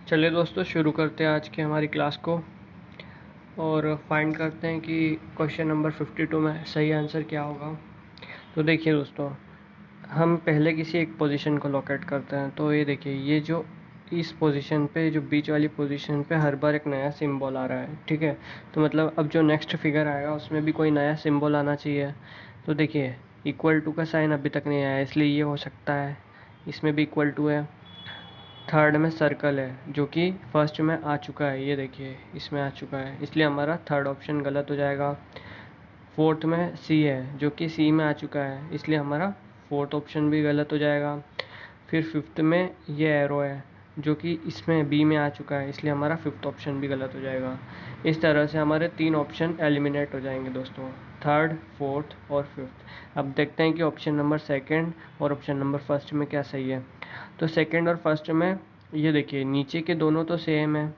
चलिए दोस्तों, शुरू करते हैं आज की हमारी क्लास को और फाइंड करते हैं कि क्वेश्चन नंबर 52 में सही आंसर क्या होगा। तो देखिए दोस्तों, हम पहले किसी एक पोजीशन को लोकेट करते हैं। तो ये देखिए, ये जो इस पोजीशन पे, जो बीच वाली पोजीशन पे हर बार एक नया सिंबल आ रहा है, ठीक है। तो मतलब अब जो नेक्स्ट फिगर आएगा उसमें भी कोई नया सिंबल आना चाहिए। तो देखिए, इक्वल टू का साइन अभी तक नहीं आया, इसलिए ये हो सकता है। इसमें भी इक्वल टू है। थर्ड में सर्कल है जो कि फर्स्ट में आ चुका है, ये देखिए इसमें आ चुका है, इसलिए हमारा थर्ड ऑप्शन गलत हो जाएगा। फोर्थ में सी है जो कि सी में आ चुका है, इसलिए हमारा फोर्थ ऑप्शन भी गलत हो जाएगा। फिर फिफ्थ में ये एरो है जो कि इसमें बी में आ चुका है, इसलिए हमारा फिफ्थ ऑप्शन भी गलत हो जाएगा। इस तरह से हमारे 3 ऑप्शन एलिमिनेट हो जाएंगे दोस्तों, थर्ड, फोर्थ और फिफ्थ। अब देखते हैं कि ऑप्शन नंबर सेकंड और ऑप्शन नंबर फर्स्ट में क्या सही है। तो सेकंड और फर्स्ट में ये देखिए, नीचे के दोनों तो सेम है,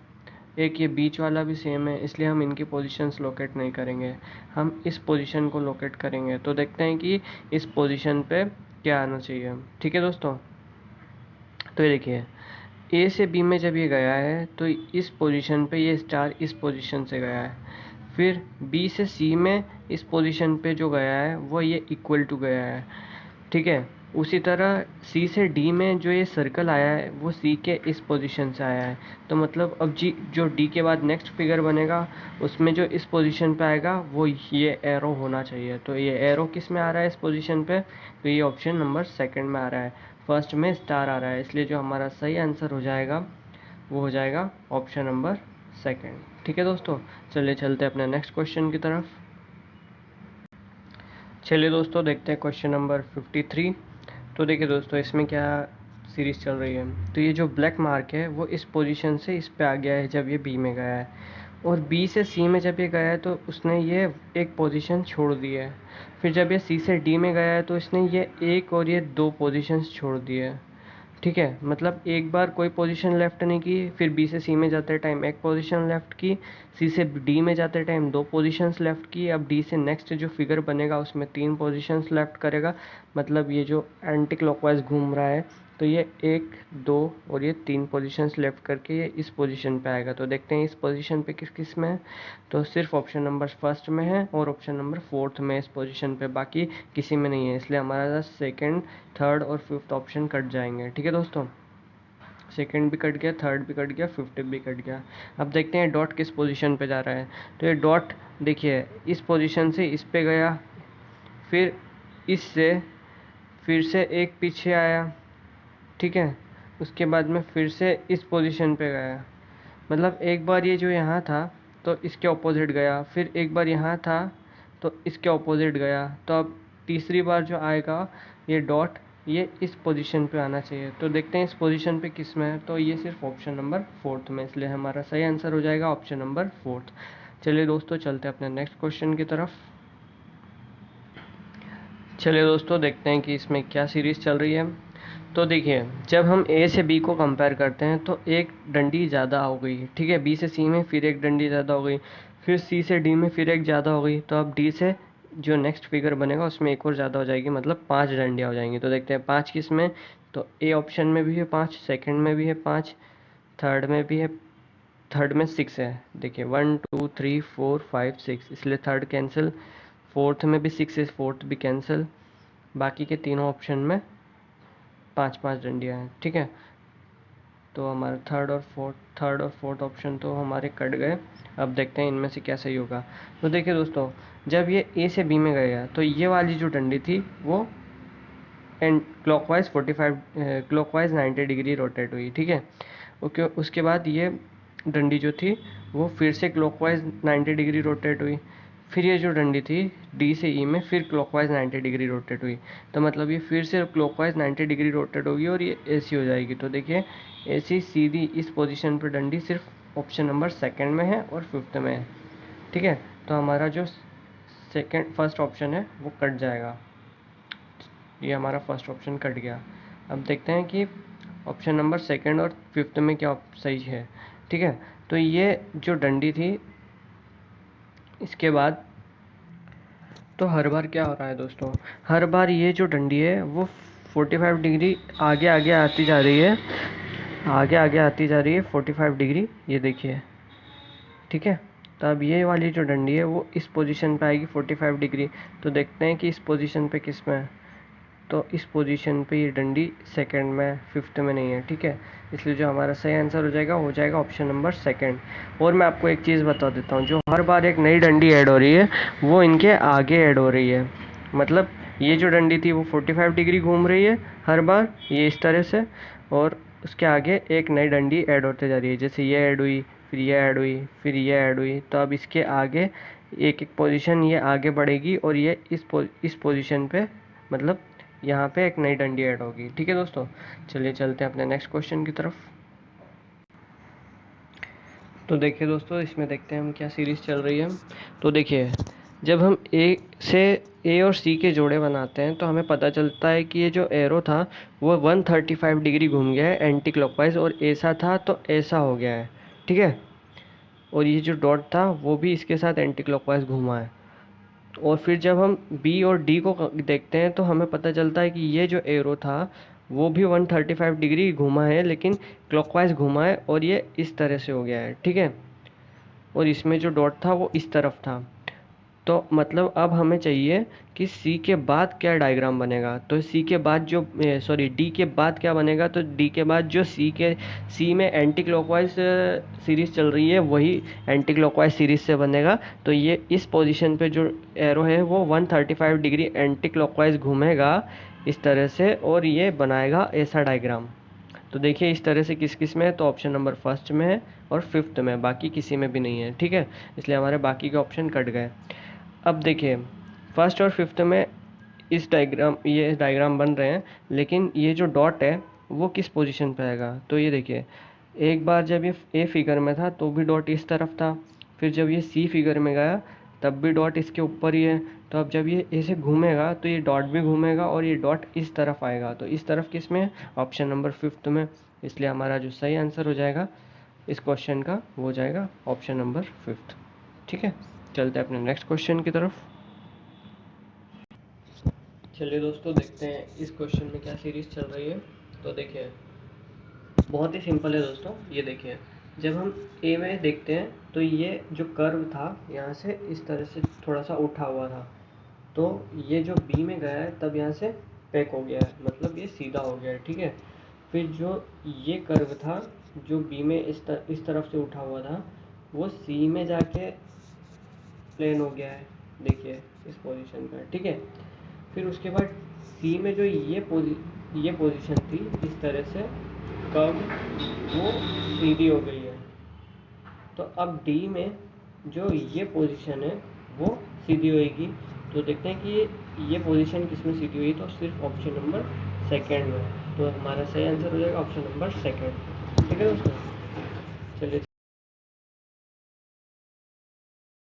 एक ये बीच वाला भी सेम है, इसलिए हम इनकी पोजीशंस लोकेट नहीं करेंगे, हम इस पोजीशन को लोकेट करेंगे। तो देखते हैं कि इस पोजीशन पे क्या आना चाहिए। ठीक है दोस्तों, तो ये देखिए, ए से बी में जब ये गया है तो इस पोजीशन पे ये स्टार इस पोजीशन से गया है। फिर बी से सी में इस पोजीशन पे जो गया है वो ये इक्वल टू गया है, ठीक है। उसी तरह सी से डी में जो ये सर्कल आया है वो सी के इस पोजीशन से आया है। तो मतलब अब जी जो डी के बाद नेक्स्ट फिगर बनेगा उसमें जो इस पोजीशन पे आएगा वो ये एरो होना चाहिए। तो ये एरो किस में आ रहा है इस पोजीशन पे, तो ये ऑप्शन नंबर सेकंड में आ रहा है, फर्स्ट में स्टार आ रहा है, इसलिए जो हमारा सही आंसर हो जाएगा वो हो जाएगा ऑप्शन नंबर सेकंड। ठीक है दोस्तों, चलिए चलते हैं अपने नेक्स्ट क्वेश्चन की तरफ। चलिए दोस्तों, देखते हैं क्वेश्चन नंबर 53। तो देखिए दोस्तों, इसमें क्या सीरीज़ चल रही है। तो ये जो ब्लैक मार्क है वो इस पोजीशन से इस पे आ गया है जब ये बी में गया है, और बी से सी में जब ये गया है तो उसने ये एक पोजीशन छोड़ दी है। फिर जब ये सी से डी में गया है तो इसने ये एक और ये 2 पोजीशंस छोड़ दिए है, ठीक है। मतलब एक बार कोई पोजीशन लेफ्ट नहीं की, फिर बी से सी में जाते टाइम एक पोजीशन लेफ्ट की, सी से डी में जाते टाइम 2 पोजीशंस लेफ्ट की, अब डी से नेक्स्ट जो फिगर बनेगा उसमें 3 पोजीशंस लेफ्ट करेगा। मतलब ये जो एंटी क्लॉकवाइज घूम रहा है तो ये 1, 2 और ये 3 पोजीशंस लेफ्ट करके ये इस पोजीशन पे आएगा। तो देखते हैं इस पोजीशन पे किस किस में है। तो सिर्फ ऑप्शन नंबर फर्स्ट में है और ऑप्शन नंबर फोर्थ में इस पोजीशन पे, बाकी किसी में नहीं है, इसलिए हमारा सेकंड, थर्ड और फिफ्थ ऑप्शन कट जाएंगे। ठीक है दोस्तों, सेकंड भी कट गया, थर्ड भी कट गया, फिफ्थ भी कट गया। अब देखते हैं डॉट किस पोजीशन पे जा रहा है। तो ये डॉट देखिए इस पोजीशन से इस पे गया, फिर इससे फिर से एक पीछे आया, ठीक है। उसके बाद में फिर से इस पोजीशन पे गया, मतलब एक बार ये जो यहाँ था तो इसके ऑपोजिट गया, फिर एक बार यहाँ था तो इसके ऑपोजिट गया। तो अब तीसरी बार जो आएगा ये डॉट ये इस पोजीशन पे आना चाहिए। तो देखते हैं इस पोजीशन पे किस में है, तो ये सिर्फ ऑप्शन नंबर फोर्थ में, इसलिए हमारा सही आंसर हो जाएगा ऑप्शन नंबर फोर्थ। चलिए दोस्तों, चलते हैं अपने नेक्स्ट क्वेश्चन की तरफ। चलिए दोस्तों, देखते हैं कि इसमें क्या सीरीज़ चल रही है। तो देखिए, जब हम ए से बी को कंपेयर करते हैं तो एक डंडी ज़्यादा हो गई, ठीक है। बी से सी में फिर एक डंडी ज़्यादा हो गई, फिर सी से डी में फिर एक ज़्यादा हो गई, तो अब डी से जो नेक्स्ट फिगर बनेगा उसमें एक और ज़्यादा हो जाएगी, मतलब 5 डंडियाँ हो जाएंगी। तो देखते हैं 5 किस में, तो ए ऑप्शन में भी है 5, सेकेंड में भी है 5, थर्ड में भी है, थर्ड में 6 है। देखिए 1 2 3 4 5 6, इसलिए थर्ड कैंसिल, फोर्थ में भी 6 है, फोर्थ भी कैंसिल, बाकी के तीनों ऑप्शन में 5 5 डंडियाँ हैं, ठीक है। तो हमारा थर्ड और फोर्थ ऑप्शन तो हमारे कट गए। अब देखते हैं इनमें से क्या सही होगा। तो देखिए दोस्तों, जब ये ए से बी में गया तो ये वाली जो डंडी थी वो एंड क्लॉकवाइज 90 डिग्री रोटेट हुई, ठीक है। ओके, उसके बाद ये डंडी जो थी वो फिर से क्लॉकवाइज 90 डिग्री रोटेट हुई, फिर ये जो डंडी थी डी से ई में फिर क्लॉकवाइज 90 डिग्री रोटेट हुई। तो मतलब ये फिर से क्लॉकवाइज 90 डिग्री रोटेट होगी और ये ऐसी हो जाएगी। तो देखिए ऐसी सीधी इस पोजीशन पर डंडी सिर्फ ऑप्शन नंबर सेकंड में है और फिफ्थ में है, ठीक है। तो हमारा जो फर्स्ट ऑप्शन है वो कट जाएगा, ये हमारा फर्स्ट ऑप्शन कट गया। अब देखते हैं कि ऑप्शन नंबर सेकंड और फिफ्थ में क्या सही है, ठीक है। तो ये जो डंडी थी इसके बाद, तो हर बार क्या हो रहा है दोस्तों, हर बार ये जो डंडी है वो 45 डिग्री आगे आगे आती जा रही है, आगे आगे आती जा रही है 45 डिग्री, ये देखिए, ठीक है। तो अब ये वाली जो डंडी है वो इस पोजीशन पे आएगी 45 डिग्री। तो देखते हैं कि इस पोजीशन पे किस में है। तो इस पोजीशन पे ये डंडी सेकंड में, फिफ्थ में नहीं है, ठीक है। इसलिए जो हमारा सही आंसर हो जाएगा ऑप्शन नंबर सेकंड। और मैं आपको एक चीज़ बता देता हूँ, जो हर बार एक नई डंडी ऐड हो रही है वो इनके आगे ऐड हो रही है। मतलब ये जो डंडी थी वो 45 डिग्री घूम रही है हर बार, ये इस तरह से, और उसके आगे एक नई डंडी ऐड होते जा रही है। जैसे ये ऐड हुई, फिर ये ऐड हुई, फिर ये ऐड हुई। तो अब इसके आगे एक एक पोजीशन ये आगे बढ़ेगी और ये इस पोजीशन पे, मतलब यहाँ पे एक नई डंडी ऐड होगी, ठीक है दोस्तों। चलिए चलते हैं अपने नेक्स्ट क्वेश्चन की तरफ। तो देखिए दोस्तों, इसमें देखते हैं हम क्या सीरीज़ चल रही है। तो देखिए, जब हम ए और सी के जोड़े बनाते हैं तो हमें पता चलता है कि ये जो एरो था वो 135 डिग्री घूम गया है एंटी क्लॉकवाइज, और ऐसा था तो ऐसा हो गया है, ठीक है। और ये जो डॉट था वो भी इसके साथ एंटी क्लॉकवाइज घूमा है। और फिर जब हम बी और डी को देखते हैं तो हमें पता चलता है कि ये जो एरो था वो भी 135 डिग्री घूमा है, लेकिन क्लॉकवाइज घूमा है और ये इस तरह से हो गया है, ठीक है। और इसमें जो डॉट था वो इस तरफ था। तो मतलब अब हमें चाहिए कि सी के बाद क्या डायग्राम बनेगा। तो सी के बाद जो डी के बाद क्या बनेगा, तो डी के बाद जो सी में एंटी क्लॉकवाइज सीरीज़ चल रही है वही एंटी क्लॉकवाइज सीरीज़ से बनेगा। तो ये इस पोजीशन पे जो एरो है वो 135 डिग्री एंटी क्लॉकवाइज घूमेगा इस तरह से, और ये बनाएगा ऐसा डायग्राम। तो देखिए इस तरह से किस किस में है, तो ऑप्शन नंबर फर्स्ट में है और फिफ्थ में, बाकी किसी में भी नहीं है, ठीक है। इसलिए हमारे बाकी के ऑप्शन कट गए। अब देखिए, फर्स्ट और फिफ्थ में ये डायग्राम बन रहे हैं, लेकिन ये जो डॉट है वो किस पोजीशन पे आएगा। तो ये देखिए, एक बार जब ये ए फिगर में था तो भी डॉट इस तरफ था, फिर जब ये सी फिगर में गया तब भी डॉट इसके ऊपर ही है। तो अब जब ये ऐसे घूमेगा तो ये डॉट भी घूमेगा और ये डॉट इस तरफ आएगा। तो इस तरफ किस में है, ऑप्शन नंबर फिफ्थ में। इसलिए हमारा जो सही आंसर हो जाएगा इस क्वेश्चन का वो हो जाएगा ऑप्शन नंबर फिफ्थ, ठीक है। चलते हैं अपने नेक्स्ट क्वेश्चन की तरफ। चलिए दोस्तों, देखते हैं इस क्वेश्चन में क्या सीरीज चल रही है। तो देखिए, बहुत ही सिंपल है दोस्तों। ये देखिए, जब हम ए में देखते हैं तो ये जो कर्व था यहाँ से इस तरह से थोड़ा सा उठा हुआ था, तो ये जो बी में गया है तब यहाँ से पैक हो गया है, मतलब ये सीधा हो गया है, ठीक है। फिर जो ये कर्व था जो बी में इस तरफ से उठा हुआ था वो सी में जाके प्लेन हो गया है, देखिए इस पोजीशन पर, ठीक है। फिर उसके बाद सी में जो ये पोजीशन थी इस तरह से कर्व वो सीधी हो गई है। तो अब डी में जो ये पोजीशन है वो सीधी होएगी। तो देखते हैं कि ये पोजीशन किस में सीधी हुई, तो सिर्फ ऑप्शन नंबर सेकंड में। तो हमारा सही आंसर हो जाएगा ऑप्शन नंबर सेकंड, ठीक है दोस्तों। चलिए